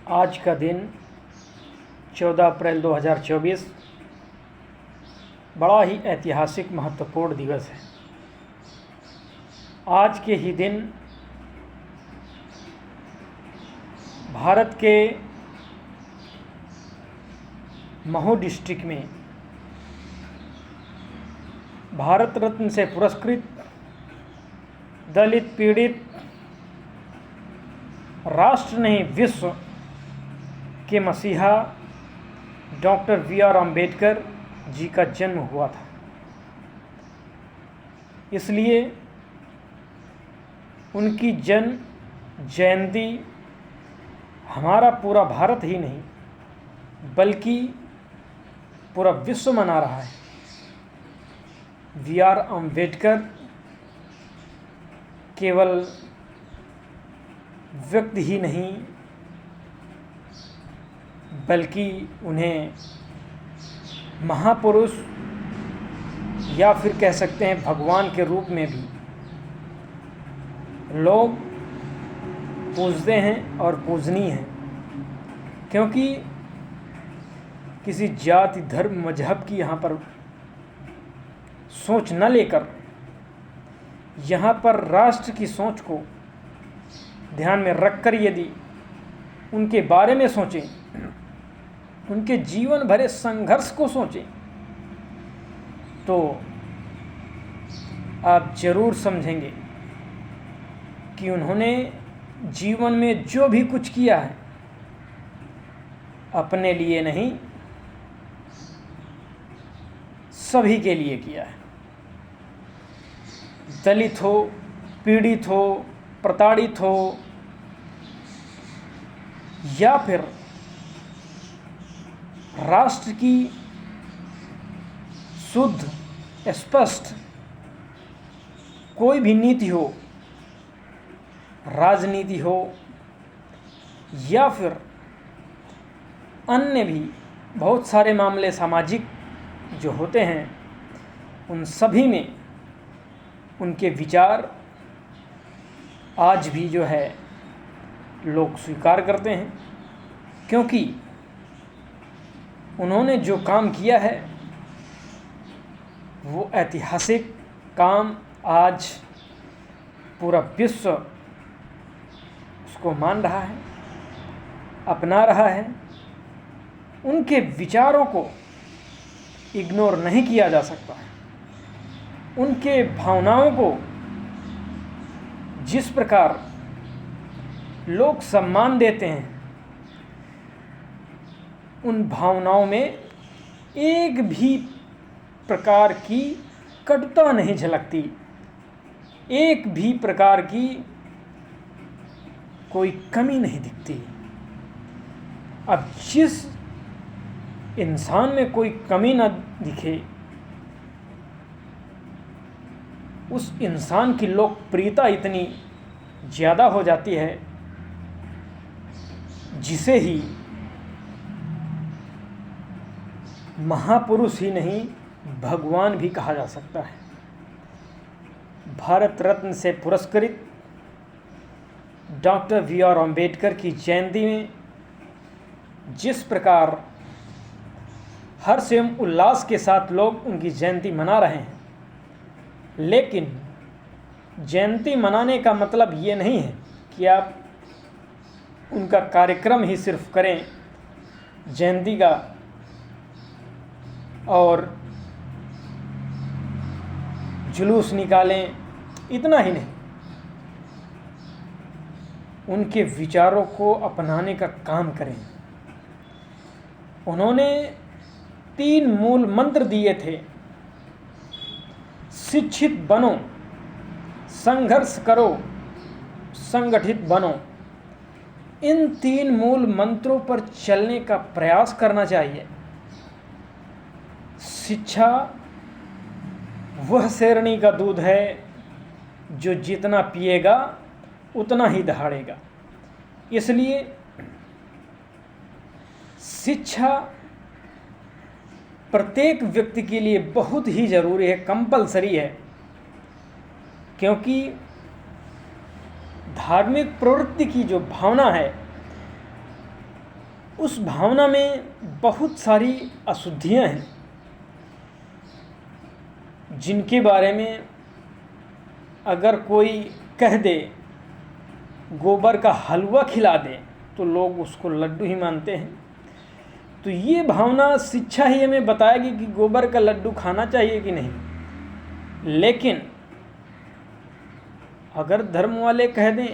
आज का दिन 14 अप्रैल 2024 बड़ा ही ऐतिहासिक महत्वपूर्ण दिवस है। आज के ही दिन भारत के महू डिस्ट्रिक्ट में भारत रत्न से पुरस्कृत दलित पीड़ित राष्ट्र नहीं विश्व के मसीहा डॉक्टर B.R. अम्बेडकर जी का जन्म हुआ था। इसलिए उनकी जन्म जयंती हमारा पूरा भारत ही नहीं बल्कि पूरा विश्व मना रहा है। B.R. अम्बेडकर केवल व्यक्ति ही नहीं बल्कि उन्हें महापुरुष या फिर कह सकते हैं भगवान के रूप में भी लोग पूजते हैं और पूजनीय हैं, क्योंकि किसी जाति धर्म मजहब की यहाँ पर सोच न लेकर यहाँ पर राष्ट्र की सोच को ध्यान में रखकर यदि उनके बारे में सोचें, उनके जीवन भरे संघर्ष को सोचें, तो आप जरूर समझेंगे कि उन्होंने जीवन में जो भी कुछ किया है अपने लिए नहीं सभी के लिए किया है। दलित हो, पीड़ित हो, प्रताड़ित हो या फिर राष्ट्र की शुद्ध स्पष्ट कोई भी नीति हो, राजनीति हो या फिर अन्य भी बहुत सारे मामले सामाजिक जो होते हैं, उन सभी में उनके विचार आज भी जो है लोग स्वीकार करते हैं, क्योंकि उन्होंने जो काम किया है वो ऐतिहासिक काम आज पूरा विश्व उसको मान रहा है, अपना रहा है। उनके विचारों को इग्नोर नहीं किया जा सकता है। उनके भावनाओं को जिस प्रकार लोग सम्मान देते हैं, उन भावनाओं में एक भी प्रकार की कटुता नहीं झलकती, एक भी प्रकार की कोई कमी नहीं दिखती। अब जिस इंसान में कोई कमी न दिखे, उस इंसान की लोकप्रियता इतनी ज़्यादा हो जाती है जिसे ही महापुरुष ही नहीं भगवान भी कहा जा सकता है। भारत रत्न से पुरस्कृत डॉक्टर B.R. अम्बेडकर की जयंती में जिस प्रकार हर्ष एवं उल्लास के साथ लोग उनकी जयंती मना रहे हैं, लेकिन जयंती मनाने का मतलब ये नहीं है कि आप उनका कार्यक्रम ही सिर्फ करें जयंती का और जुलूस निकालें, इतना ही नहीं। उनके विचारों को अपनाने का काम करें। उन्होंने 3 मूल मंत्र दिए थे: शिक्षित बनो, संघर्ष करो, संगठित बनो। इन 3 मूल मंत्रों पर चलने का प्रयास करना चाहिए। शिक्षा वह शेरनी का दूध है जो जितना पिएगा उतना ही दहाड़ेगा। इसलिए शिक्षा प्रत्येक व्यक्ति के लिए बहुत ही ज़रूरी है, कंपलसरी है, क्योंकि धार्मिक प्रवृत्ति की जो भावना है उस भावना में बहुत सारी अशुद्धियाँ हैं जिनके बारे में अगर कोई कह दे, गोबर का हलवा खिला दे, तो लोग उसको लड्डू ही मानते हैं। तो ये भावना, शिक्षा ही हमें बताएगी कि गोबर का लड्डू खाना चाहिए कि नहीं। लेकिन अगर धर्म वाले कह दें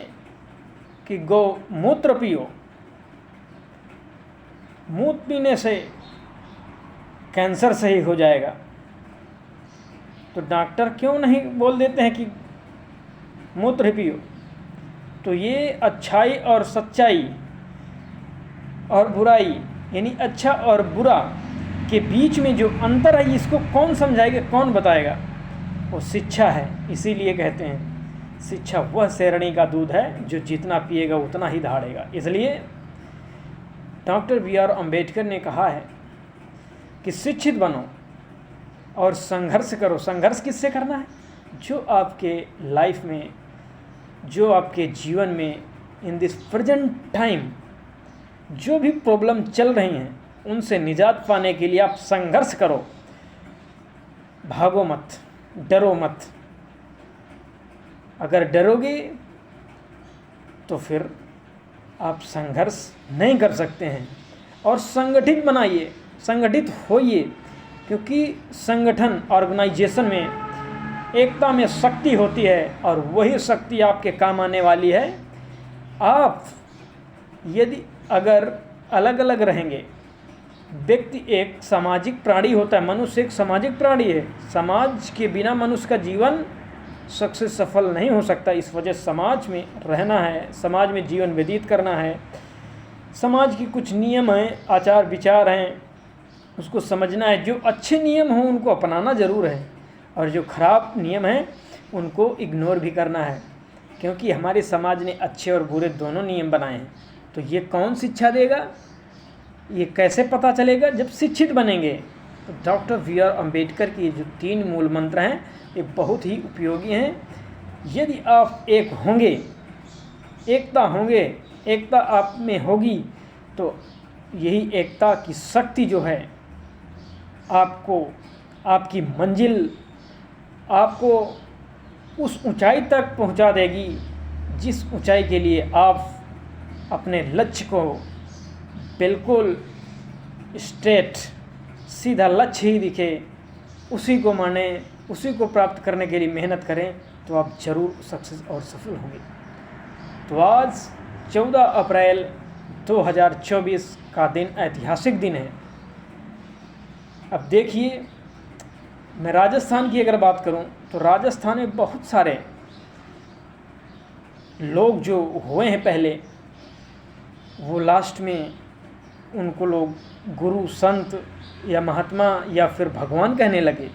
कि गौ मूत्र पियो, मूत्र पीने से कैंसर सही हो जाएगा, तो डॉक्टर क्यों नहीं बोल देते हैं कि मूत्र पियो। तो ये अच्छाई और सच्चाई और बुराई, यानी अच्छा और बुरा के बीच में जो अंतर है, इसको कौन समझाएगा, कौन बताएगा? वो शिक्षा है। इसीलिए कहते हैं शिक्षा वह शेरनी का दूध है जो जितना पिएगा उतना ही दहाड़ेगा। इसलिए डॉक्टर बी.आर. अम्बेडकर ने कहा है कि शिक्षित बनो और संघर्ष करो। संघर्ष किससे करना है? जो आपके लाइफ में, जो आपके जीवन में इन दिस प्रेजेंट टाइम जो भी प्रॉब्लम चल रही हैं, उनसे निजात पाने के लिए आप संघर्ष करो। भागो मत, डरो मत। अगर डरोगे तो फिर आप संघर्ष नहीं कर सकते हैं। और संगठित बनाइए, संगठित होइए, क्योंकि संगठन, ऑर्गेनाइजेशन में एकता में शक्ति होती है और वही शक्ति आपके काम आने वाली है। आप यदि अगर अलग अलग रहेंगे, व्यक्ति एक सामाजिक प्राणी होता है, मनुष्य एक सामाजिक प्राणी है। समाज के बिना मनुष्य का जीवन सक्सेस सफल नहीं हो सकता। इस वजह समाज में रहना है, समाज में जीवन व्यतीत करना है। समाज की कुछ नियम हैं, आचार विचार हैं, उसको समझना है। जो अच्छे नियम हों उनको अपनाना ज़रूर है, और जो खराब नियम हैं उनको इग्नोर भी करना है, क्योंकि हमारे समाज ने अच्छे और बुरे दोनों नियम बनाए हैं। तो ये कौन शिक्षा देगा? ये कैसे पता चलेगा? जब शिक्षित बनेंगे। तो डॉक्टर बी.आर. अम्बेडकर की जो 3 मूल मंत्र हैं, ये बहुत ही उपयोगी हैं। यदि आप एक होंगे, एकता होंगे, एकता आप में होगी, तो यही एकता की शक्ति जो है आपको, आपकी मंजिल, आपको उस ऊंचाई तक पहुंचा देगी जिस ऊंचाई के लिए आप अपने लक्ष्य को बिल्कुल स्ट्रेट, सीधा लक्ष्य ही दिखे, उसी को माने, उसी को प्राप्त करने के लिए मेहनत करें, तो आप ज़रूर सक्सेस और सफल होंगे। तो आज 14 अप्रैल 2024 का दिन ऐतिहासिक दिन है। अब देखिए, मैं राजस्थान की अगर बात करूं, तो राजस्थान में बहुत सारे लोग जो हुए हैं पहले, वो लास्ट में उनको लोग गुरु, संत या महात्मा या फिर भगवान कहने लगे।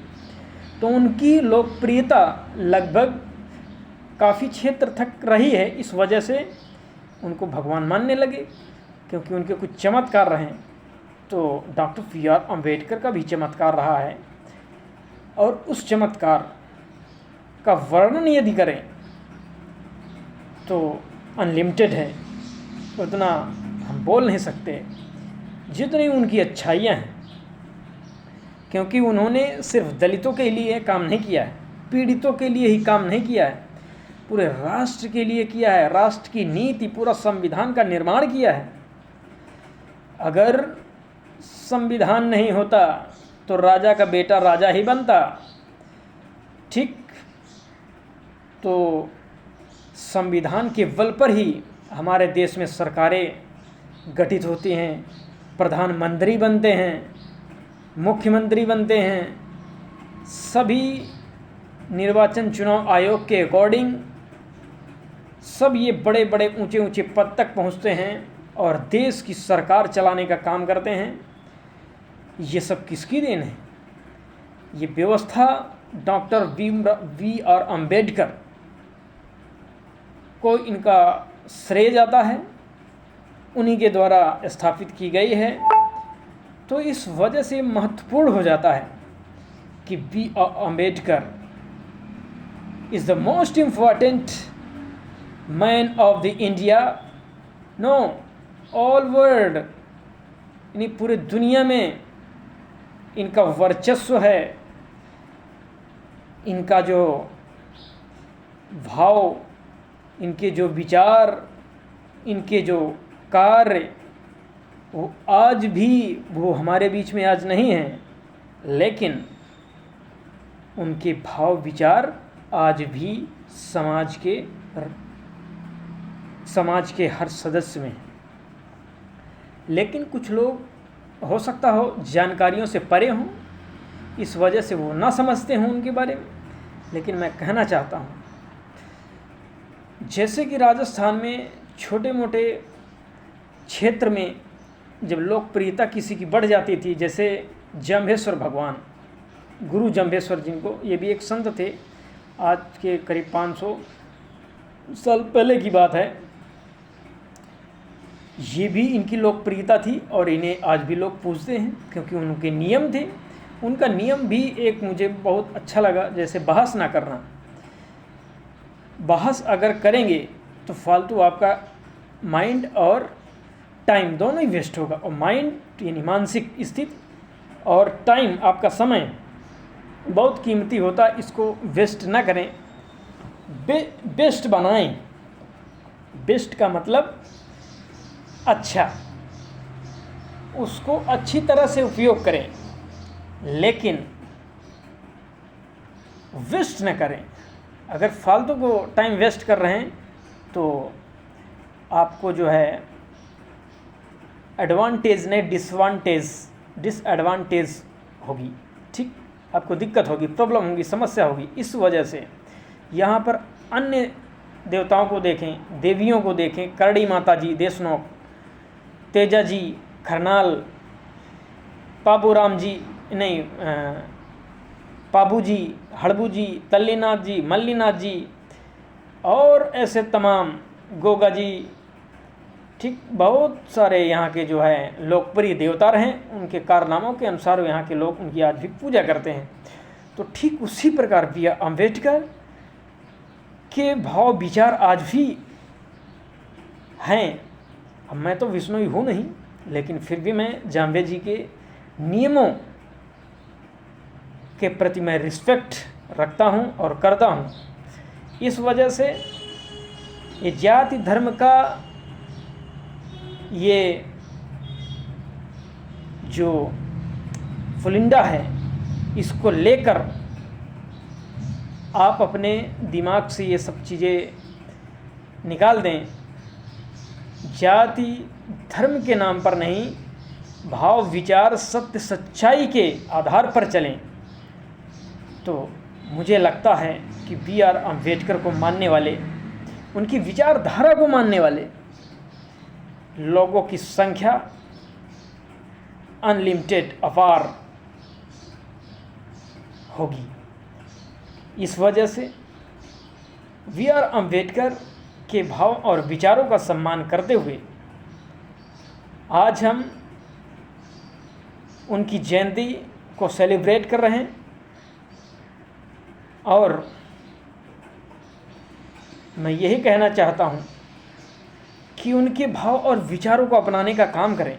तो उनकी लोकप्रियता लगभग काफ़ी क्षेत्र तक रही है। इस वजह से उनको भगवान मानने लगे, क्योंकि उनके कुछ चमत्कार रहे। तो डॉक्टर बी.आर. अम्बेडकर का भी चमत्कार रहा है, और उस चमत्कार का वर्णन यदि करें तो अनलिमिटेड है, उतना हम बोल नहीं सकते जितनी उनकी अच्छाइयाँ हैं। क्योंकि उन्होंने सिर्फ दलितों के लिए काम नहीं किया है, पीड़ितों के लिए ही काम नहीं किया है, पूरे राष्ट्र के लिए किया है। राष्ट्र की नीति, पूरा संविधान का निर्माण किया है। अगर संविधान नहीं होता तो राजा का बेटा राजा ही बनता, ठीक? तो संविधान के बल पर ही हमारे देश में सरकारें गठित होती हैं, प्रधानमंत्री बनते हैं, मुख्यमंत्री बनते हैं। सभी निर्वाचन चुनाव आयोग के अकॉर्डिंग सब ये बड़े बड़े ऊंचे ऊंचे पद तक पहुंचते हैं और देश की सरकार चलाने का काम करते हैं। ये सब किसकी देन है? ये व्यवस्था डॉक्टर बी.आर. अम्बेडकर को इनका श्रेय जाता है, उन्हीं के द्वारा स्थापित की गई है। तो इस वजह से महत्वपूर्ण हो जाता है कि B R. Ambedkar is the most important man of the India, no all world, यानी पूरे दुनिया में इनका वर्चस्व है, इनका जो भाव, इनके जो विचार, इनके जो कार्य, वो आज भी वो हमारे बीच में आज नहीं हैं, लेकिन उनके भाव विचार आज भी समाज के हर सदस्य में हैं। लेकिन कुछ लोग हो सकता हो जानकारियों से परे हों, इस वजह से वो ना समझते हों उनके बारे में। लेकिन मैं कहना चाहता हूँ, जैसे कि राजस्थान में छोटे मोटे क्षेत्र में जब लोकप्रियता किसी की बढ़ जाती थी, जैसे जम्भेश्वर भगवान, गुरु जम्भेश्वर, जिनको, ये भी एक संत थे, आज के करीब 500 साल पहले की बात है। ये भी इनकी लोकप्रियता थी और इन्हें आज भी लोग पूजते हैं, क्योंकि उनके नियम थे। उनका नियम भी एक मुझे बहुत अच्छा लगा, जैसे बहस ना करना। बहस अगर करेंगे तो फालतू आपका माइंड और टाइम दोनों ही वेस्ट होगा, और माइंड यानी मानसिक स्थिति और टाइम, आपका समय बहुत कीमती होता है, इसको वेस्ट ना करें, बेस्ट बनाएं। बेस्ट का मतलब अच्छा, उसको अच्छी तरह से उपयोग करें, लेकिन वेस्ट न करें। अगर फालतू को टाइम वेस्ट कर रहे हैं तो आपको जो है एडवांटेज नहीं डिसएडवांटेज होगी, ठीक, आपको दिक्कत होगी, प्रॉब्लम होगी, समस्या होगी। इस वजह से यहाँ पर अन्य देवताओं को देखें, देवियों को देखें, करड़ी माता जी देशनोक, तेजा जी खरनाल, पाबूराम जी नहीं पाबू जी, हड़बू जी, तल्लीनाथ जी, मल्लीनाथ जी, और ऐसे तमाम, गोगा जी, ठीक, बहुत सारे यहाँ के जो है लोकप्रिय देवता रहे। उनके कारनामों के अनुसार यहाँ के लोग उनकी आज भी पूजा करते हैं। तो ठीक उसी प्रकार बी आर अम्बेडकर के भाव विचार आज भी हैं। अब मैं तो विष्णु ही हूँ नहीं, लेकिन फिर भी मैं जाम्बे जी के नियमों के प्रति मैं रिस्पेक्ट रखता हूँ और करता हूँ। इस वजह से ये जाति धर्म का ये जो फुलिंडा है, इसको लेकर आप अपने दिमाग से ये सब चीज़ें निकाल दें। जाति धर्म के नाम पर नहीं, भाव विचार सत्य सच्चाई के आधार पर चलें, तो मुझे लगता है कि बी आर अम्बेडकर को मानने वाले, उनकी विचारधारा को मानने वाले लोगों की संख्या अनलिमिटेड, अपार होगी। इस वजह से बी आर अम्बेडकर के भाव और विचारों का सम्मान करते हुए आज हम उनकी जयंती को सेलिब्रेट कर रहे हैं, और मैं यही कहना चाहता हूँ कि उनके भाव और विचारों को अपनाने का काम करें,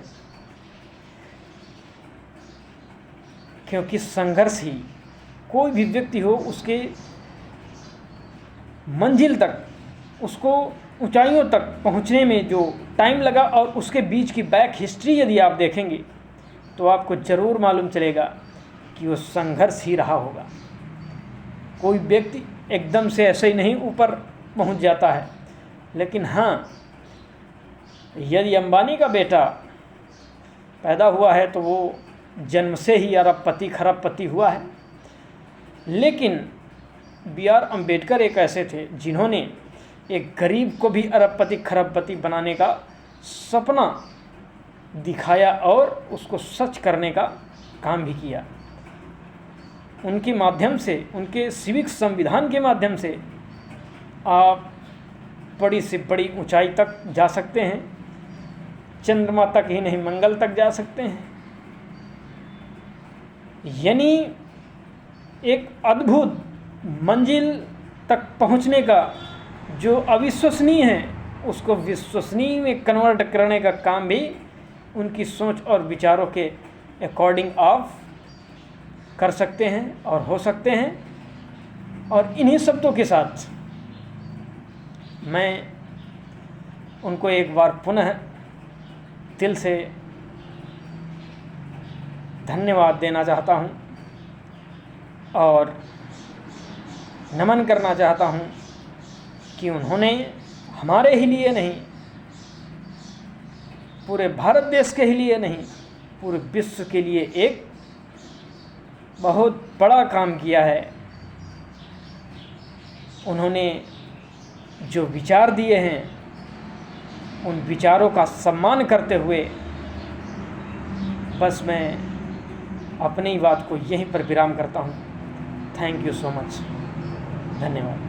क्योंकि संघर्ष ही, कोई भी व्यक्ति हो, उसके मंजिल तक, उसको ऊंचाइयों तक पहुंचने में जो टाइम लगा और उसके बीच की बैक हिस्ट्री यदि आप देखेंगे तो आपको ज़रूर मालूम चलेगा कि वो संघर्ष ही रहा होगा। कोई व्यक्ति एकदम से ऐसे ही नहीं ऊपर पहुंच जाता है, लेकिन हाँ, यदि अंबानी का बेटा पैदा हुआ है तो वो जन्म से ही अरबपति खरबपति हुआ है। लेकिन बी आर अम्बेडकर एक ऐसे थे जिन्होंने एक गरीब को भी अरबपति खरबपति बनाने का सपना दिखाया और उसको सच करने का काम भी किया। उनके माध्यम से, उनके सिविक संविधान के माध्यम से आप बड़ी से बड़ी ऊंचाई तक जा सकते हैं, चंद्रमा तक ही नहीं मंगल तक जा सकते हैं। यानी एक अद्भुत मंजिल तक पहुंचने का जो अविश्वसनीय है उसको विश्वसनीय में कन्वर्ट करने का काम भी उनकी सोच और विचारों के अकॉर्डिंग आप कर सकते हैं और हो सकते हैं। और इन्हीं शब्दों के साथ मैं उनको एक बार पुनः दिल से धन्यवाद देना चाहता हूँ और नमन करना चाहता हूँ कि उन्होंने हमारे ही लिए नहीं, पूरे भारत देश के ही लिए नहीं, पूरे विश्व के लिए एक बहुत बड़ा काम किया है। उन्होंने जो विचार दिए हैं उन विचारों का सम्मान करते हुए बस मैं अपनी बात को यहीं पर विराम करता हूँ। Thank you so much. धन्यवाद।